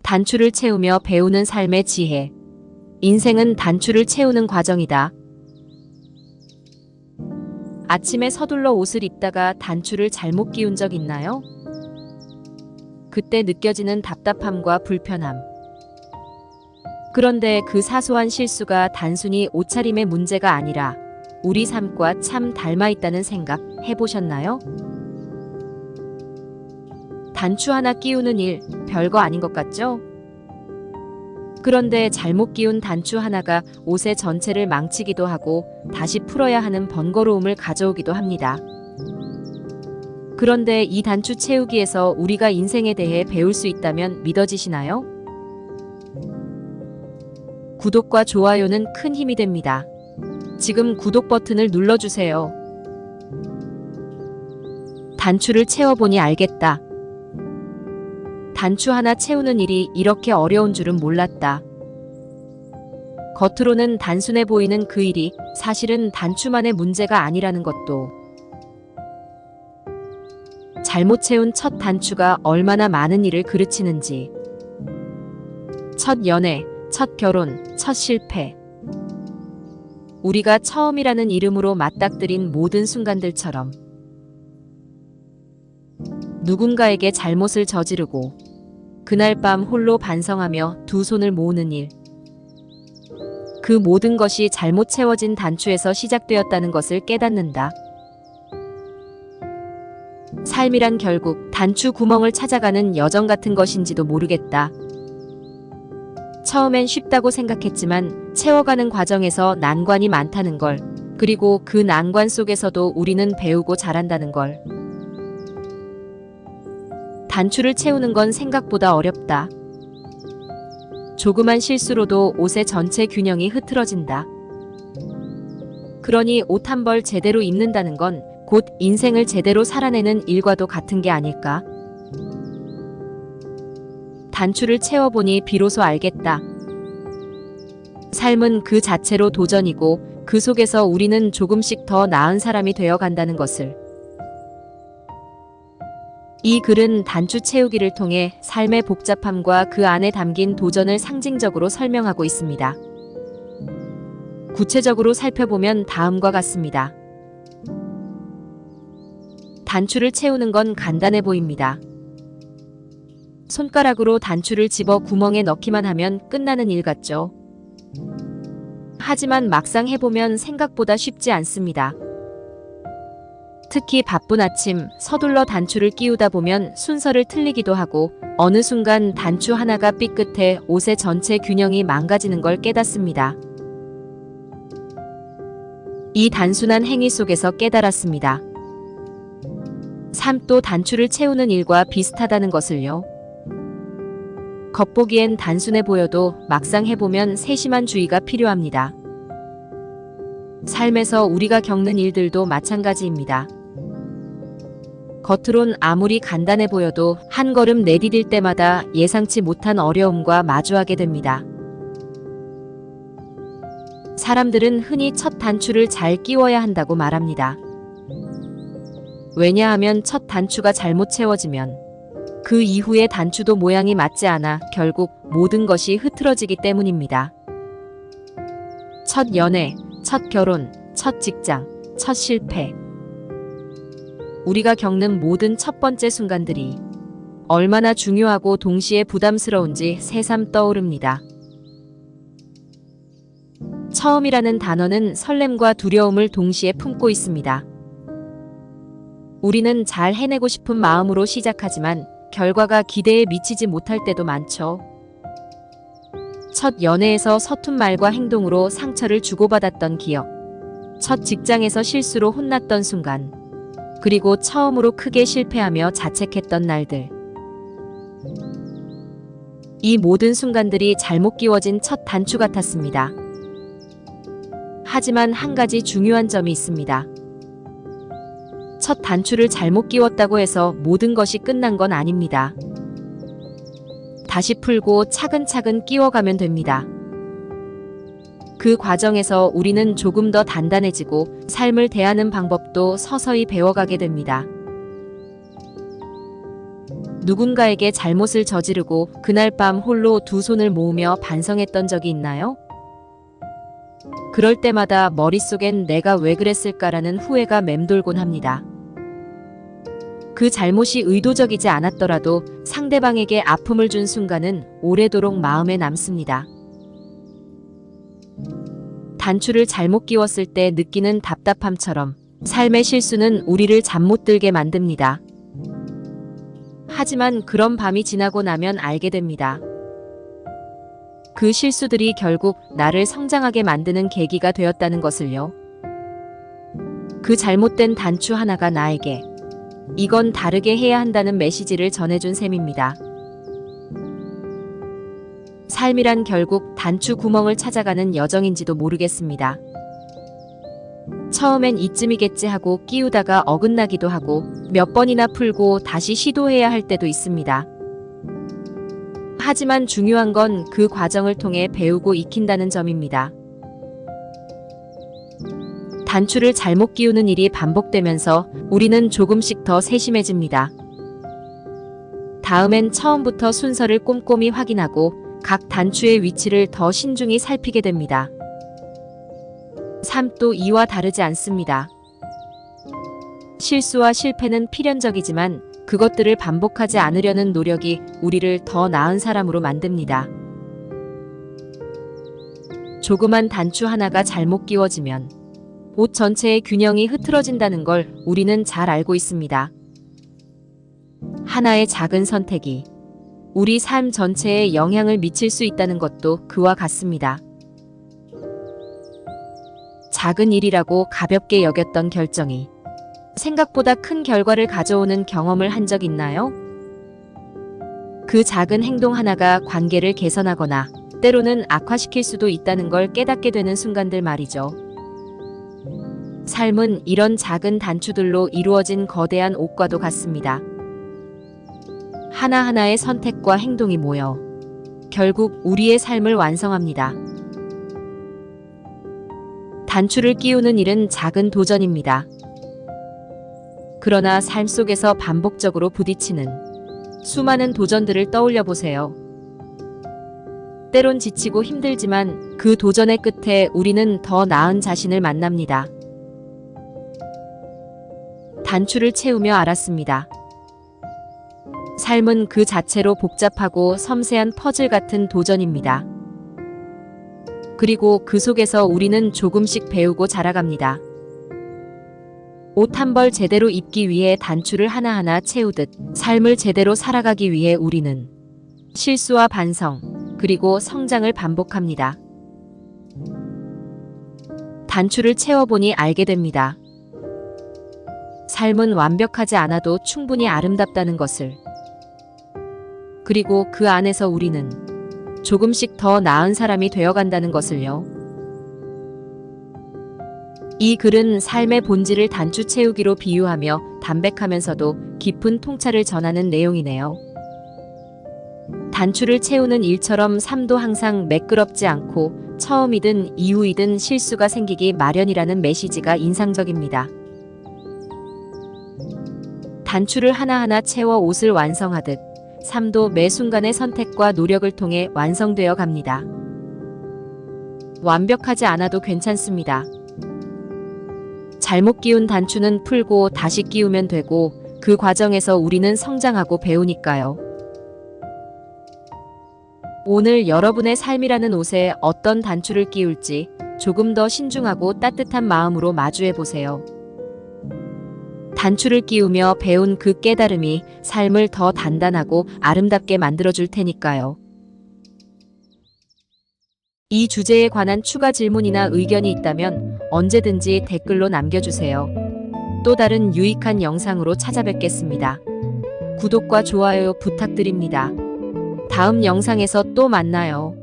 단추를 채우며 배우는 삶의 지혜. 인생은 단추를 채우는 과정이다. 아침에 서둘러 옷을 입다가 단추를 잘못 끼운 적 있나요? 그때 느껴지는 답답함과 불편함. 그런데 그 사소한 실수가 단순히 옷차림의 문제가 아니라 우리 삶과 참 닮아 있다는 생각 해보셨나요? 단추 하나 끼우는 일, 별거 아닌 것 같죠? 그런데 잘못 끼운 단추 하나가 옷의 전체를 망치기도 하고 다시 풀어야 하는 번거로움을 가져오기도 합니다. 그런데 이 단추 채우기에서 우리가 인생에 대해 배울 수 있다면 믿어지시나요? 구독과 좋아요는 큰 힘이 됩니다. 지금 구독 버튼을 눌러주세요. 단추를 채워보니 알겠다. 단추 하나 채우는 일이 이렇게 어려운 줄은 몰랐다. 겉으로는 단순해 보이는 그 일이 사실은 단추만의 문제가 아니라는 것도. 잘못 채운 첫 단추가 얼마나 많은 일을 그르치는지. 첫 연애, 첫 결혼, 첫 실패. 우리가 처음이라는 이름으로 맞닥뜨린 모든 순간들처럼 누군가에게 잘못을 저지르고 그날 밤 홀로 반성하며 두 손을 모으는 일. 그 모든 것이 잘못 채워진 단추에서 시작되었다는 것을 깨닫는다. 삶이란 결국 단추 구멍을 찾아가는 여정 같은 것인지도 모르겠다. 처음엔 쉽다고 생각했지만 채워가는 과정에서 난관이 많다는 걸, 그리고 그 난관 속에서도 우리는 배우고 자란다는 걸. 단추를 채우는 건 생각보다 어렵다. 조그만 실수로도 옷의 전체 균형이 흐트러진다. 그러니 옷 한 벌 제대로 입는다는 건 곧 인생을 제대로 살아내는 일과도 같은 게 아닐까? 단추를 채워보니 비로소 알겠다. 삶은 그 자체로 도전이고 그 속에서 우리는 조금씩 더 나은 사람이 되어 간다는 것을. 이 글은 단추 채우기를 통해 삶의 복잡함과 그 안에 담긴 도전을 상징적으로 설명하고 있습니다. 구체적으로 살펴보면 다음과 같습니다. 단추를 채우는 건 간단해 보입니다. 손가락으로 단추를 집어 구멍에 넣기만 하면 끝나는 일 같죠. 하지만 막상 해보면 생각보다 쉽지 않습니다. 특히 바쁜 아침 서둘러 단추를 끼우다 보면 순서를 틀리기도 하고 어느 순간 단추 하나가 삐끗해 옷의 전체 균형이 망가지는 걸 깨닫습니다. 이 단순한 행위 속에서 깨달았습니다. 삶도 단추를 채우는 일과 비슷하다는 것을요. 겉보기엔 단순해 보여도 막상 해보면 세심한 주의가 필요합니다. 삶에서 우리가 겪는 일들도 마찬가지입니다. 겉으론 아무리 간단해 보여도 한 걸음 내디딜 때마다 예상치 못한 어려움과 마주하게 됩니다. 사람들은 흔히 첫 단추를 잘 끼워야 한다고 말합니다. 왜냐하면 첫 단추가 잘못 채워지면 그 이후의 단추도 모양이 맞지 않아 결국 모든 것이 흐트러지기 때문입니다. 첫 연애, 첫 결혼, 첫 직장, 첫 실패. 우리가 겪는 모든 첫 번째 순간들이 얼마나 중요하고 동시에 부담스러운지 새삼 떠오릅니다. 처음이라는 단어는 설렘과 두려움을 동시에 품고 있습니다. 우리는 잘 해내고 싶은 마음으로 시작하지만 결과가 기대에 미치지 못할 때도 많죠. 첫 연애에서 서툰 말과 행동으로 상처를 주고받았던 기억, 첫 직장에서 실수로 혼났던 순간, 그리고 처음으로 크게 실패하며 자책했던 날들. 이 모든 순간들이 잘못 끼워진 첫 단추 같았습니다. 하지만 한 가지 중요한 점이 있습니다. 첫 단추를 잘못 끼웠다고 해서 모든 것이 끝난 건 아닙니다. 다시 풀고 차근차근 끼워가면 됩니다. 그 과정에서 우리는 조금 더 단단해지고 삶을 대하는 방법도 서서히 배워가게 됩니다. 누군가에게 잘못을 저지르고 그날 밤 홀로 두 손을 모으며 반성했던 적이 있나요? 그럴 때마다 머릿속엔 내가 왜 그랬을까라는 후회가 맴돌곤 합니다. 그 잘못이 의도적이지 않았더라도 상대방에게 아픔을 준 순간은 오래도록 마음에 남습니다. 단추를 잘못 끼웠을 때 느끼는 답답함처럼 삶의 실수는 우리를 잠 못 들게 만듭니다. 하지만 그런 밤이 지나고 나면 알게 됩니다. 그 실수들이 결국 나를 성장하게 만드는 계기가 되었다는 것을요. 그 잘못된 단추 하나가 나에게 이건 다르게 해야 한다는 메시지를 전해준 셈입니다. 삶이란 결국 단추 구멍을 찾아가는 여정인지도 모르겠습니다. 처음엔 이쯤이겠지 하고 끼우다가 어긋나기도 하고 몇 번이나 풀고 다시 시도해야 할 때도 있습니다. 하지만 중요한 건 그 과정을 통해 배우고 익힌다는 점입니다. 단추를 잘못 끼우는 일이 반복되면서 우리는 조금씩 더 세심해집니다. 다음엔 처음부터 순서를 꼼꼼히 확인하고 각 단추의 위치를 더 신중히 살피게 됩니다. 삶도 이와 다르지 않습니다. 실수와 실패는 필연적이지만 그것들을 반복하지 않으려는 노력이 우리를 더 나은 사람으로 만듭니다. 조그만 단추 하나가 잘못 끼워지면 옷 전체의 균형이 흐트러진다는 걸 우리는 잘 알고 있습니다. 하나의 작은 선택이 우리 삶 전체에 영향을 미칠 수 있다는 것도 그와 같습니다. 작은 일이라고 가볍게 여겼던 결정이 생각보다 큰 결과를 가져오는 경험을 한 적 있나요? 그 작은 행동 하나가 관계를 개선하거나 때로는 악화시킬 수도 있다는 걸 깨닫게 되는 순간들 말이죠. 삶은 이런 작은 단추들로 이루어진 거대한 옥과도 같습니다. 하나하나의 선택과 행동이 모여 결국 우리의 삶을 완성합니다. 단추를 끼우는 일은 작은 도전입니다. 그러나 삶 속에서 반복적으로 부딪히는 수많은 도전들을 떠올려 보세요. 때론 지치고 힘들지만 그 도전의 끝에 우리는 더 나은 자신을 만납니다. 단추를 채우며 알았습니다. 삶은 그 자체로 복잡하고 섬세한 퍼즐 같은 도전입니다. 그리고 그 속에서 우리는 조금씩 배우고 자라갑니다. 옷 한 벌 제대로 입기 위해 단추를 하나하나 채우듯 삶을 제대로 살아가기 위해 우리는 실수와 반성, 그리고 성장을 반복합니다. 단추를 채워보니 알게 됩니다. 삶은 완벽하지 않아도 충분히 아름답다는 것을. 그리고 그 안에서 우리는 조금씩 더 나은 사람이 되어간다는 것을요. 이 글은 삶의 본질을 단추 채우기로 비유하며 담백하면서도 깊은 통찰을 전하는 내용이네요. 단추를 채우는 일처럼 삶도 항상 매끄럽지 않고 처음이든 이후이든 실수가 생기기 마련이라는 메시지가 인상적입니다. 단추를 하나하나 채워 옷을 완성하듯 삶도 매 순간의 선택과 노력을 통해 완성되어 갑니다. 완벽하지 않아도 괜찮습니다. 잘못 끼운 단추는 풀고 다시 끼우면 되고 그 과정에서 우리는 성장하고 배우니까요. 오늘 여러분의 삶이라는 옷에 어떤 단추를 끼울지 조금 더 신중하고 따뜻한 마음으로 마주해 보세요. 단추를 끼우며 배운 그 깨달음이 삶을 더 단단하고 아름답게 만들어줄 테니까요. 이 주제에 관한 추가 질문이나 의견이 있다면 언제든지 댓글로 남겨주세요. 또 다른 유익한 영상으로 찾아뵙겠습니다. 구독과 좋아요 부탁드립니다. 다음 영상에서 또 만나요.